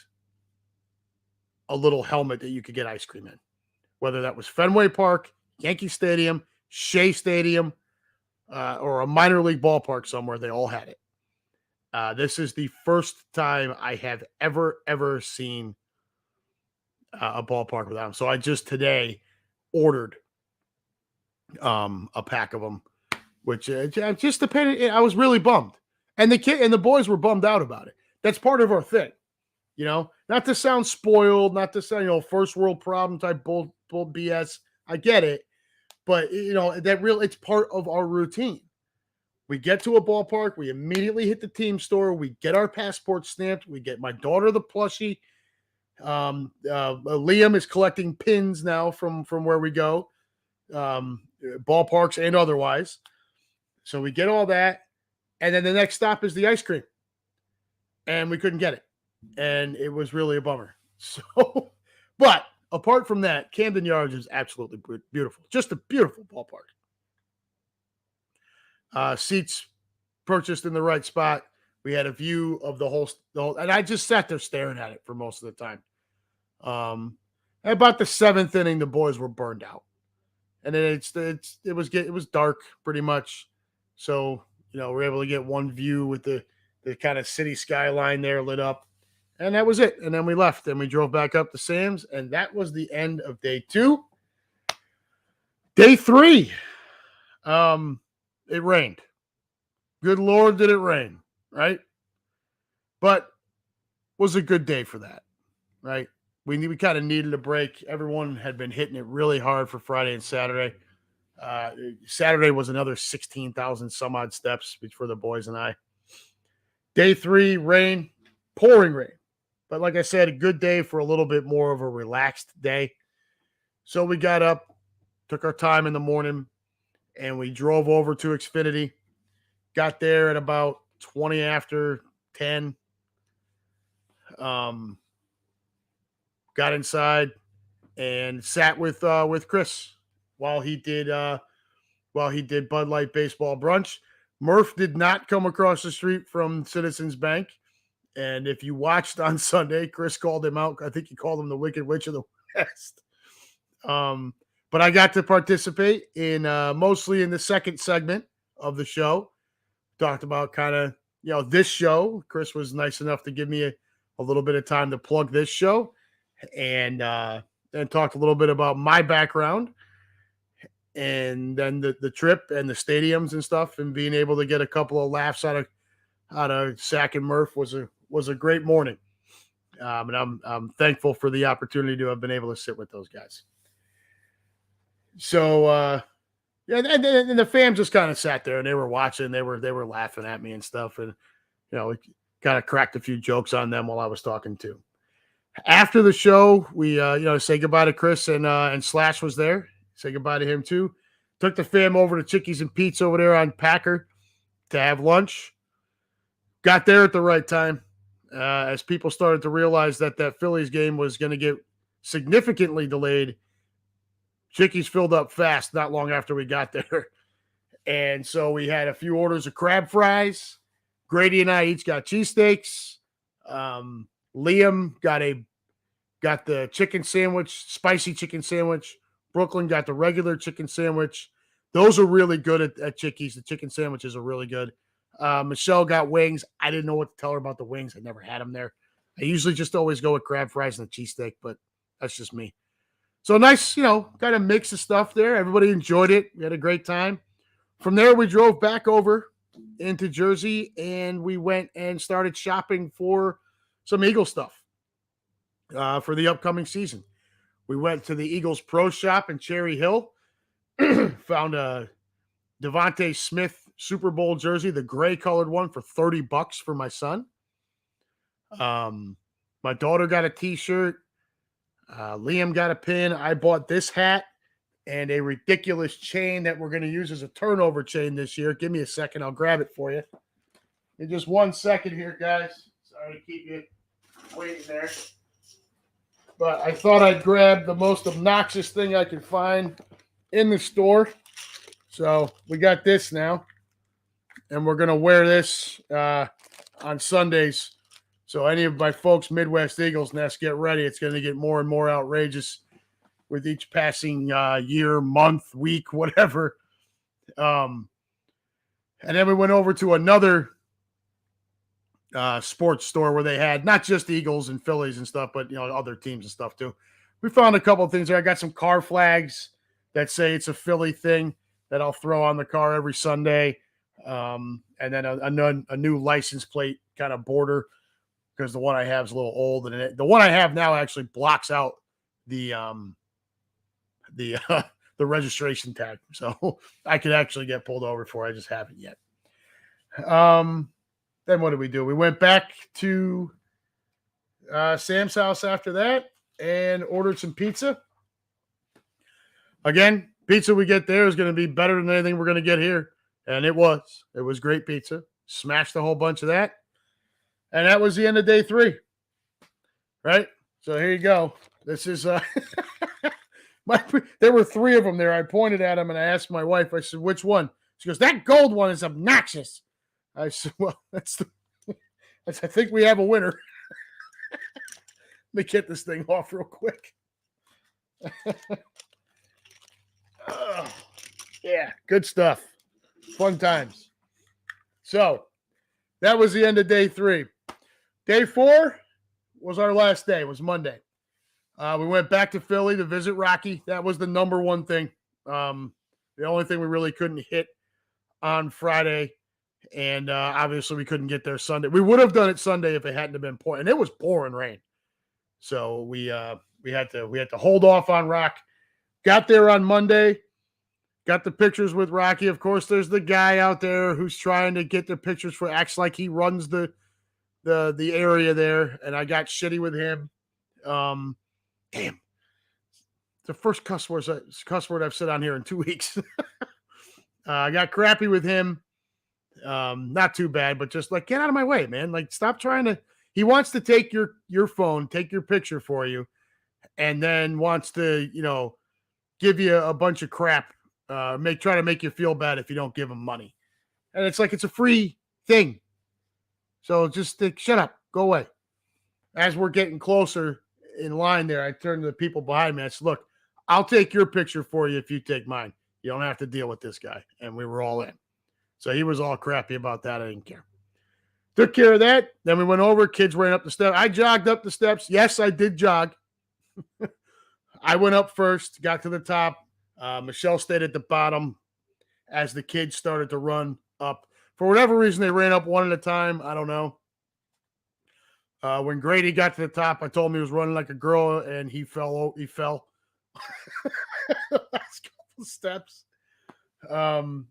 a little helmet that you could get ice cream in. Whether that was Fenway Park, Yankee Stadium, Shea Stadium, or a minor league ballpark somewhere, they all had it. This is the first time I have ever seen a ballpark without them. So I just today ordered a pack of them, which just depended. I was really bummed, and the kid and the boys were bummed out about it. That's part of our thing, Not to sound spoiled, not to sound first world problem type bull BS. I get it, but it's part of our routine. We get to a ballpark, we immediately hit the team store, we get our passport stamped, we get my daughter the plushie. Liam is collecting pins now from where we go, ballparks and otherwise. So we get all that, and then the next stop is the ice cream, and we couldn't get it, and it was really a bummer. So, but apart from that, Camden Yards is absolutely beautiful, just a beautiful ballpark. Seats purchased in the right spot. We had a view of the whole, and I just sat there staring at it for most of the time. About the 7th inning, the boys were burned out, and then it was dark pretty much. So we're able to get one view with the kind of city skyline there lit up, and that was it. And then we left, and we drove back up to Sam's, and that was the end of day 2. Day 3, it rained. Good Lord, did it rain, right? But was a good day for that, right? We kind of needed a break. Everyone had been hitting it really hard for Friday and Saturday. Saturday was another 16,000 some odd steps for the boys and I. Day 3, rain, pouring rain. But like I said, a good day for a little bit more of a relaxed day. So we got up, took our time in the morning, and we drove over to Xfinity. Got there at about 20 after 10. Got inside and sat with Chris while he did Bud Light baseball brunch. Murph did not come across the street from Citizens Bank, and if you watched on Sunday, Chris called him out. I think he called him the Wicked Witch of the West. But I got to participate in mostly in the second segment of the show. Talked about kind of this show. Chris was nice enough to give me a little bit of time to plug this show, and talked a little bit about my background, and then the trip and the stadiums and stuff, and being able to get a couple of laughs out of Sack and Murph was a great morning, and I'm thankful for the opportunity to have been able to sit with those guys. So and the fans just kind of sat there and they were watching, they were laughing at me and stuff, and we kind of cracked a few jokes on them while I was talking too. After the show, we say goodbye to Chris, and Slash was there. Say goodbye to him too. Took the fam over to Chickies and Pete's over there on Packer to have lunch. Got there at the right time, as people started to realize that Phillies game was going to get significantly delayed. Chickies filled up fast not long after we got there. And so we had a few orders of crab fries. Grady and I each got cheesesteaks. Liam got the chicken sandwich, spicy chicken sandwich. Brooklyn got the regular chicken sandwich. Those are really good at Chickies. The chicken sandwiches are really good. Michelle got wings. I didn't know what to tell her about the wings. I never had them there. I usually just always go with crab fries and a cheesesteak, but that's just me. So nice, kind of mix of stuff there. Everybody enjoyed it. We had a great time. From there, we drove back over into Jersey, and we went and started shopping for some Eagle stuff for the upcoming season. We went to the Eagles Pro Shop in Cherry Hill, found a Devontae Smith Super Bowl jersey, the gray colored one, for $30 for my son. My daughter got a t-shirt. Liam got a pin. I bought this hat and a ridiculous chain that we're going to use as a turnover chain this year. Give me a second. I'll grab it for you. In just 1 second here, guys. Sorry to keep you waiting there. But I thought I'd grab the most obnoxious thing I could find in the store. So we got this now. And we're going to wear this on Sundays. So any of my folks, Midwest Eagles Nest, get ready. It's going to get more and more outrageous with each passing year, month, week, whatever. And then we went over to another sports store where they had not just Eagles and Phillies and stuff, but other teams and stuff too. We found a couple of things there. I got some car flags that say it's a Philly thing that I'll throw on the car every Sunday, and then a new license plate kind of border, because the one I have is a little old, and the one I have now actually blocks out the the registration tag, so I could actually get pulled over for it. I just haven't yet. Then what did we do? We went back to Sam's house after that and ordered some pizza. Again, pizza we get there is going to be better than anything we're going to get here. And it was. It was great pizza. Smashed a whole bunch of that. And that was the end of day 3. Right? So here you go. This is there were 3 of them there. I pointed at them and I asked my wife, I said, which one? She goes, that gold one is obnoxious. I said, well, I think we have a winner. Let me get this thing off real quick. Yeah, good stuff. Fun times. So that was the end of day 3. Day 4 was our last day. It was Monday. We went back to Philly to visit Rocky. That was the number one thing. The only thing we really couldn't hit on Friday. And obviously we couldn't get there Sunday. We would have done it Sunday if it hadn't been pouring. And it was pouring rain. So we had to hold off on Rock. Got there on Monday. Got the pictures with Rocky. Of course, there's the guy out there who's trying to get the pictures for, acts like he runs the area there. And I got shitty with him. Damn. The first cuss word I've said on here in 2 weeks. I got crappy with him. Not too bad, but just like, get out of my way, man. Like, stop trying to. He wants to take your phone, take your picture for you, and then wants to, give you a bunch of crap. Try to make you feel bad if you don't give him money. And it's like, it's a free thing. So just shut up, go away. As we're getting closer in line there, I turned to the people behind me. I said, look, I'll take your picture for you if you take mine. You don't have to deal with this guy. And we were all in. So he was all crappy about that. I didn't care. Took care of that. Then we went over. Kids ran up the steps. I jogged up the steps. Yes, I did jog. I went up first, got to the top. Michelle stayed at the bottom as the kids started to run up. For whatever reason, they ran up one at a time. I don't know. When Grady got to the top, I told him he was running like a girl, and he fell. He fell. The last couple of steps. From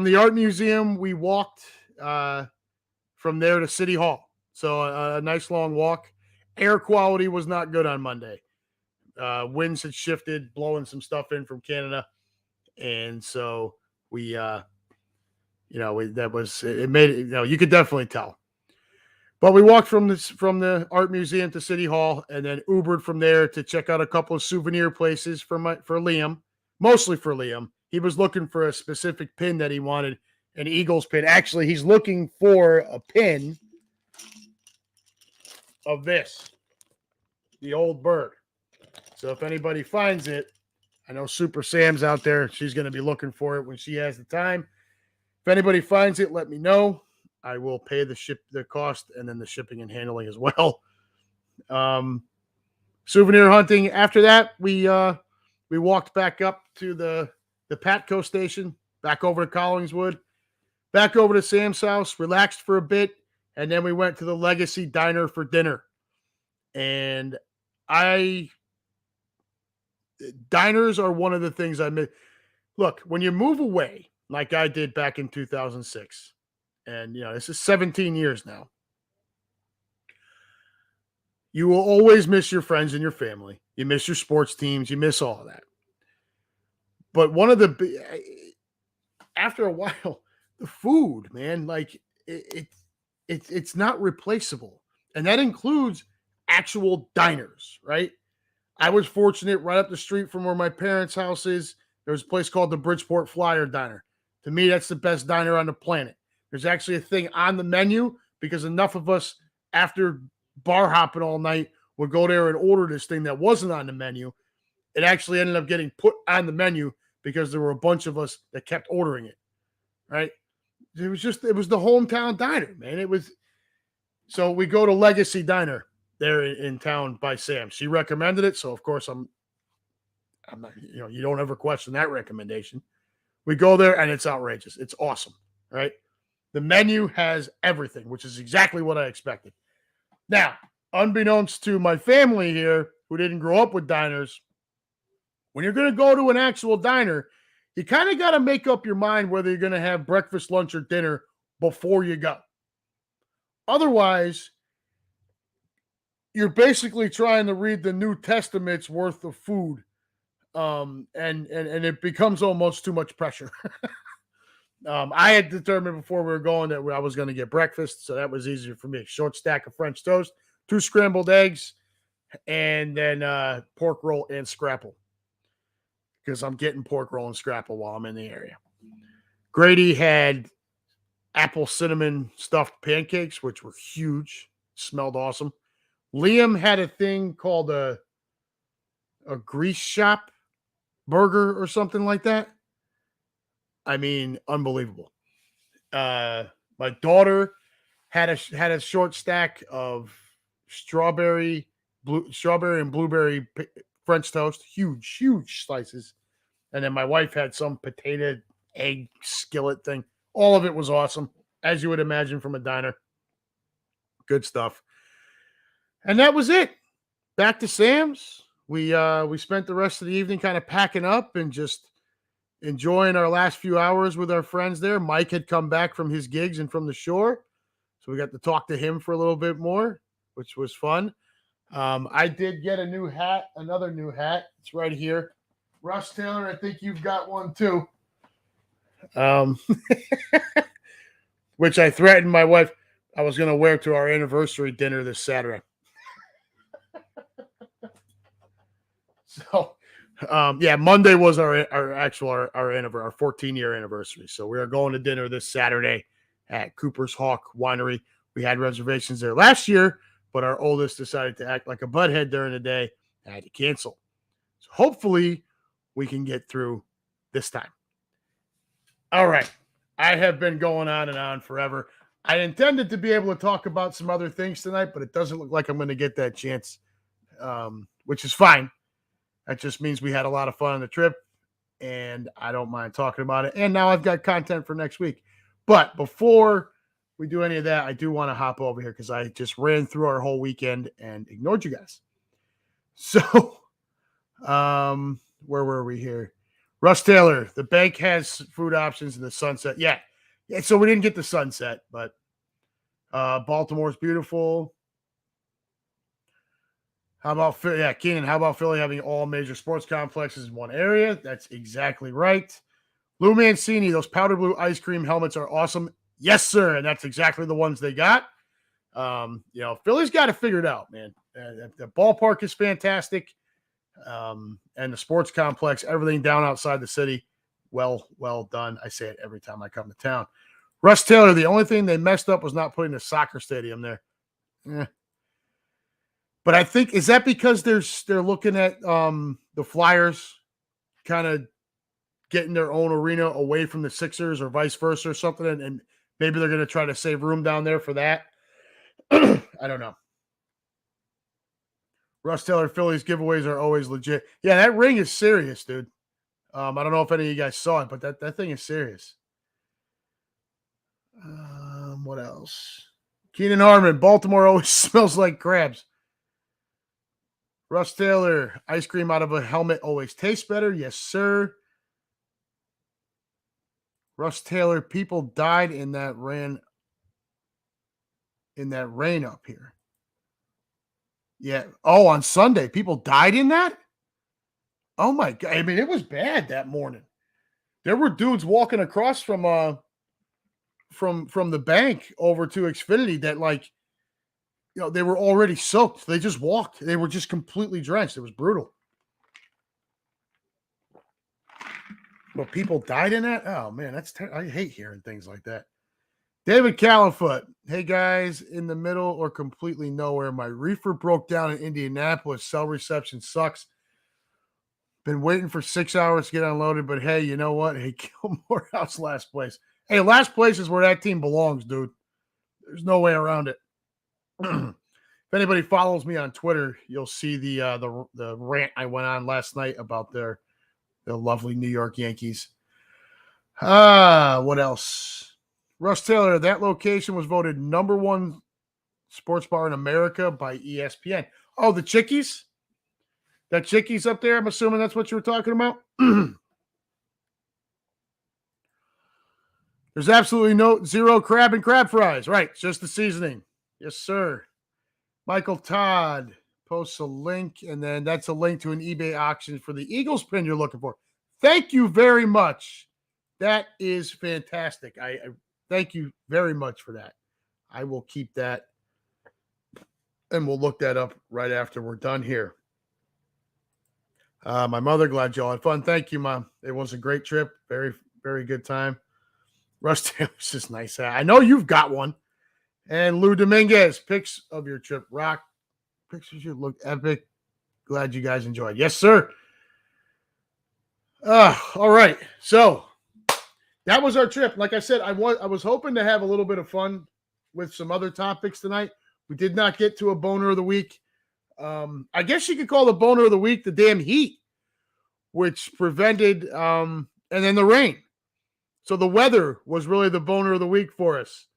the art museum, we walked from there to City Hall. So a nice long walk. Air quality was not good on Monday. Winds had shifted, blowing some stuff in from Canada. And so it made it, you could definitely tell. But we walked from the art museum to City Hall and then Ubered from there to check out a couple of souvenir places for Liam, mostly for Liam. He was looking for a specific pin that he wanted, an Eagles pin. Actually, he's looking for a pin of this, the old bird. So if anybody finds it, I know Super Sam's out there. She's going to be looking for it when she has the time. If anybody finds it, let me know. I will pay the cost and then the shipping and handling as well. Souvenir hunting. After that, we walked back up to the Patco station, back over to Collingswood, back over to Sam's house, relaxed for a bit, and then we went to the Legacy Diner for dinner. And diners are one of the things I miss. Look, when you move away, like I did back in 2006, and this is 17 years now, you will always miss your friends and your family. You miss your sports teams. You miss all of that. But after a while, the food, man, like it's not replaceable. And that includes actual diners, right? I was fortunate right up the street from where my parents' house is. There was a place called the Bridgeport Flyer Diner. To me, that's the best diner on the planet. There's actually a thing on the menu because enough of us, after bar hopping all night, would go there and order this thing that wasn't on the menu. It actually ended up getting put on the menu because there were a bunch of us that kept ordering it, right? It was the hometown diner, man. So we go to Legacy Diner there in town by Sam. She recommended it, so of course I'm not, you don't ever question that recommendation. We go there and it's outrageous. It's awesome, right? The menu has everything, which is exactly what I expected. Now, unbeknownst to my family here, who didn't grow up with diners, when you're going to go to an actual diner, you kind of got to make up your mind whether you're going to have breakfast, lunch, or dinner before you go. Otherwise, you're basically trying to read the New Testament's worth of food, and it becomes almost too much pressure. I had determined before we were going that I was going to get breakfast, so that was easier for me. Short stack of French toast, 2 scrambled eggs, and then pork roll and scrapple, because I'm getting pork roll and scrapple while I'm in the area. Grady had apple cinnamon stuffed pancakes, which were huge, smelled awesome. Liam had a thing called a grease shop burger or something like that. I mean, unbelievable. My daughter had a short stack of strawberry and blueberry French toast, huge slices. And then my wife had some potato egg skillet thing. All of it was awesome, as you would imagine from a diner. Good stuff. And that was it. Back to Sam's. We spent the rest of the evening kind of packing up and just enjoying our last few hours with our friends there. Mike had come back from his gigs and from the shore, so we got to talk to him for a little bit more, which was fun. I did get another new hat. It's right here. Russ Taylor, I think you've got one too. Which I threatened my wife I was going to wear to our anniversary dinner this Saturday. So, Monday was our anniversary, our 14-year anniversary. So we are going to dinner this Saturday at Cooper's Hawk Winery. We had reservations there last year, but our oldest decided to act like a butthead during the day and had to cancel. So hopefully we can get through this time. All right. I have been going on and on forever. I intended to be able to talk about some other things tonight, but it doesn't look like I'm going to get that chance, which is fine. That just means we had a lot of fun on the trip, and I don't mind talking about it. And now I've got content for next week. But before we do any of that, I do want to hop over here because I just ran through our whole weekend and ignored you guys. So, where were we here? Russ Taylor, the bank has food options in the Sunset. Yeah, so we didn't get the Sunset, but Baltimore's beautiful. How about Philly? Yeah, Keenan, how about Philly having all major sports complexes in one area? That's exactly right. Lou Mancini, those powder blue ice cream helmets are awesome. Yes, sir. And that's exactly the ones they got. Philly's got to figure it out, man. The ballpark is fantastic. And the sports complex, everything down outside the city, well done. I say it every time I come to town. Russ Taylor, the only thing they messed up was not putting a soccer stadium there. But I think, is that because they're looking at the Flyers kind of getting their own arena away from the Sixers or vice versa or something, and maybe they're going to try to save room down there for that? I don't know. Russ Taylor, Phillies giveaways are always legit. Yeah, that ring is serious, dude. I don't know if any of you guys saw it, but that thing is serious. What else? Keenan Harmon, Baltimore always smells like crabs. Russ Taylor, ice cream out of a helmet always tastes better. Yes, sir. Russ Taylor, people died in that rain up here. Yeah. Oh, on Sunday, people died in that? Oh my God. I mean, it was bad that morning. There were dudes walking across from the bank over to Xfinity that they were already soaked. They just walked. They were just completely drenched. It was brutal. But people died in that? Oh, man, I hate hearing things like that. David Califoot. Hey, guys, in the middle or completely nowhere. My reefer broke down in Indianapolis. Cell reception sucks. Been waiting for 6 hours to get unloaded, but hey, you know what? Hey, Gilmore House last place. Hey, last place is where that team belongs, dude. There's no way around it. If anybody follows me on Twitter, you'll see the rant I went on last night about the lovely New York Yankees. What else? Russ Taylor, that location was voted number 1 sports bar in America by ESPN. Oh, the Chickies? That Chickies up there? I'm assuming that's what you were talking about. There's absolutely zero crab and crab fries. Right, just the seasoning. Yes, sir. Michael Todd posts a link, and then that's a link to an eBay auction for the Eagles pin you're looking for. Thank you very much. That is fantastic. I thank you very much for that. I will keep that, and we'll look that up right after we're done here. My mother, glad y'all had fun. Thank you, Mom. It was a great trip. Very, very good time. Russ Taylor's is nice. I know you've got one. And Lou Dominguez, pics of your trip. Rock. Pictures you look epic. Glad you guys enjoyed. Yes, sir. All right. So that was our trip. Like I said, I was hoping to have a little bit of fun with some other topics tonight. We did not get to a boner of the week. I guess you could call the boner of the week the damn heat, which prevented, and then the rain. So the weather was really the boner of the week for us.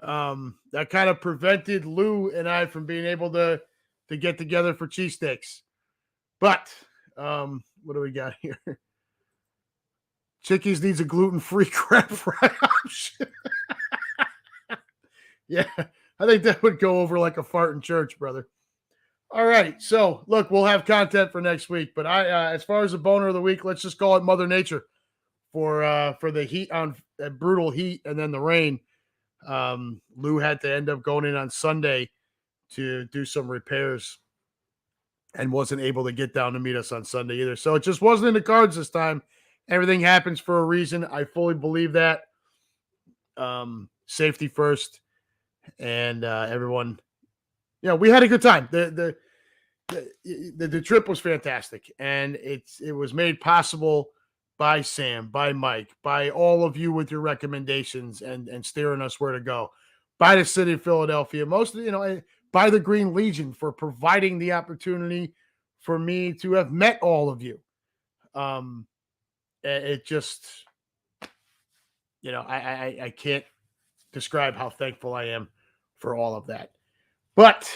That kind of prevented Lou and I from being able to get together for cheesesteaks. But what do we got here? Chickies needs a gluten-free crab fry option. Yeah, I think that would go over like a fart in church, brother. All right, so look, we'll have content for next week. But as far as the boner of the week, let's just call it Mother Nature for the heat on brutal heat and then the rain. Lou had to end up going in on Sunday to do some repairs and wasn't able to get down to meet us on Sunday either. So it just wasn't in the cards this time. Everything happens for a reason. I fully believe that. Safety first, and everyone, we had a good time. The trip was fantastic, and it was made possible by Sam, by Mike, by all of you with your recommendations and steering us where to go, by the city of Philadelphia, by the Green Legion for providing the opportunity for me to have met all of you. It just, I can't describe how thankful I am for all of that. But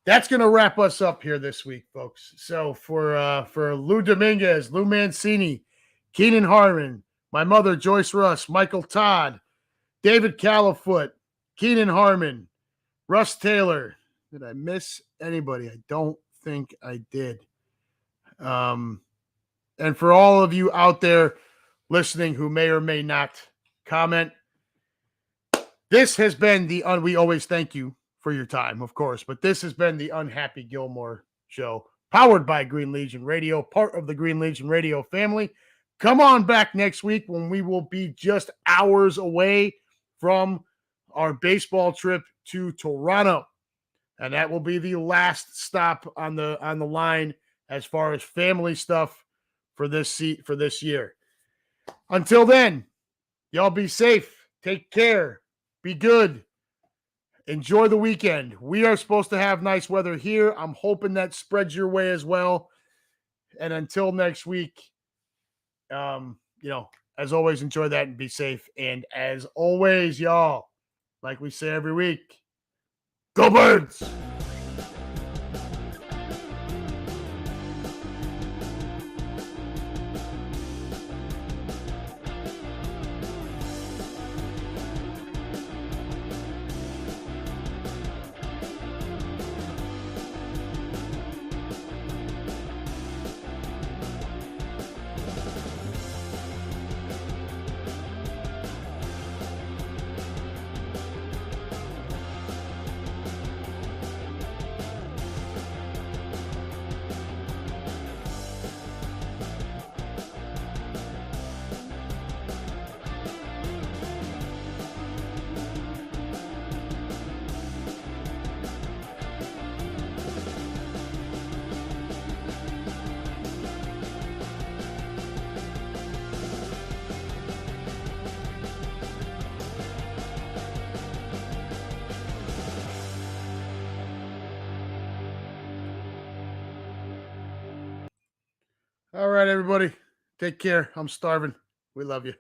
that's going to wrap us up here this week, folks. So for Lou Dominguez, Lou Mancini, Keenan Harmon, my mother, Joyce Russ, Michael Todd, David Califoot, Keenan Harmon, Russ Taylor. Did I miss anybody? I don't think I did. And for all of you out there listening who may or may not comment, this has been we always thank you for your time, of course, but this has been the Unhappy Gilmore Show, powered by Green Legion Radio, part of the Green Legion Radio family. Come on back next week when we will be just hours away from our baseball trip to Toronto. And that will be the last stop on the line as far as family stuff for this year. Until then, y'all be safe. Take care. Be good. Enjoy the weekend. We are supposed to have nice weather here. I'm hoping that spreads your way as well. And until next week, as always, enjoy that and be safe. And as always, y'all, like we say every week, go Birds! All right, everybody. Take care. I'm starving. We love you.